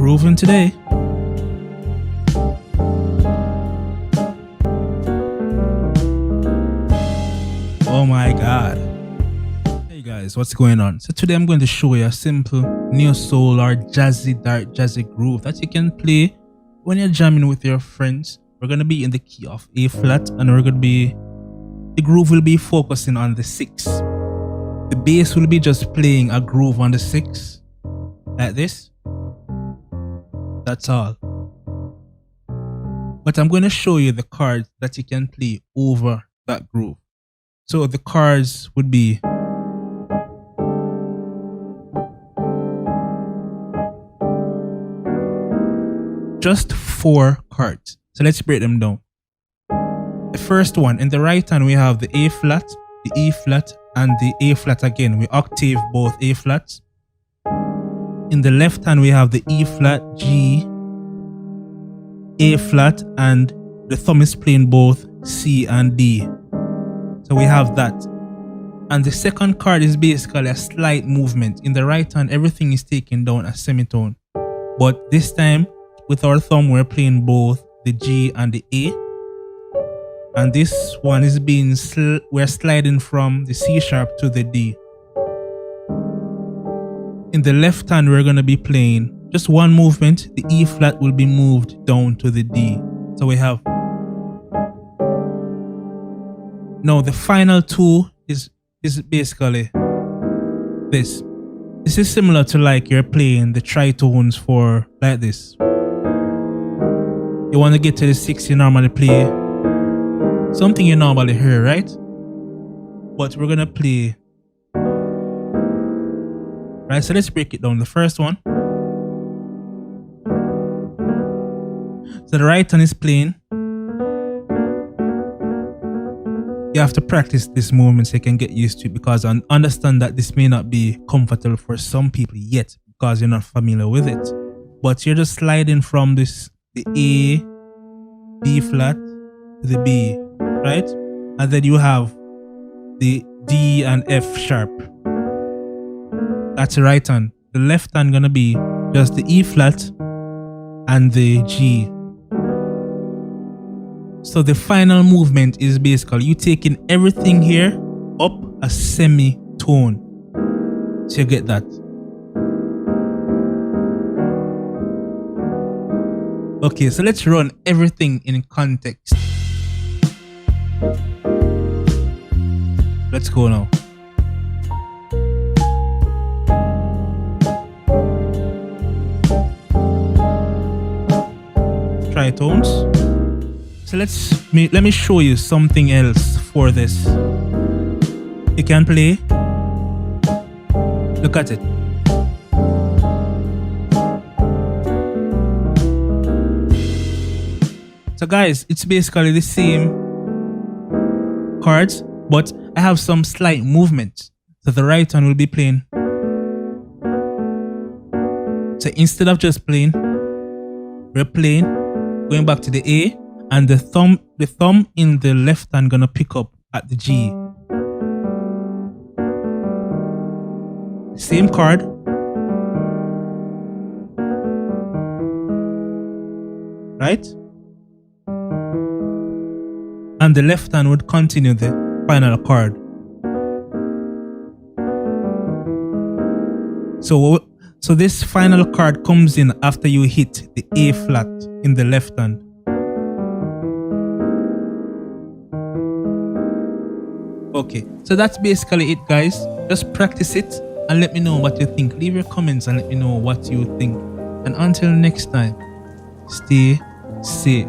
grooving today. Oh my god. Hey guys, what's going on? So today I'm going to show you a simple neo soul or jazzy, dark jazzy groove that you can play when you're jamming with your friends. We're going to be in the key of A flat, and the groove will be focusing on the 6. The bass will be just playing a groove on the 6 like this. That's all. But I'm going to show you the chords that you can play over that groove. So the chords would be just 4 chords. So let's break them down. The first one, in the right hand we have the A flat, the E flat, and the A flat again. We octave both A flats. In the left hand we have the E flat, G, A flat, and the thumb is playing both C and D. So we have that. And the second chord is basically a slight movement. In the right hand, everything is taken down a semitone. But this time, with our thumb, we're playing both the G and the A. And this one is we're sliding from the C sharp to the D. In the left hand, we're going to be playing just one movement. The E flat will be moved down to the D. So we have. Now the final 2 is basically this. This is similar to like you're playing the tritones for like this. You want to get to the 6, you normally play something you normally hear, right? But we're going to play. Right, so let's break it down. The first one. So the right hand is playing. You have to practice this movement so you can get used to it, because I understand that this may not be comfortable for some people yet because you're not familiar with it. But you're just sliding from the A, B flat to the B, right? And then you have the D and F sharp. That's the right hand. The left hand gonna be just the E flat and the G. So the final movement is basically you taking everything here up a semitone. So you get that. Okay, so let's run everything in context. Let's go now. Tritones. So let me show you something else for this. You can play. Look at it. So guys, it's basically the same chords, but I have some slight movement. So the right hand will be playing. So instead of just playing, we're playing, going back to the A, and the thumb in the left hand gonna pick up at the G. Same chord. Right? And the left hand would continue the final chord. So this final chord comes in after you hit the A flat in the left hand. Okay, so that's basically it, guys. Just practice it and let me know what you think. Leave your comments and let me know what you think. And until next time, stay safe.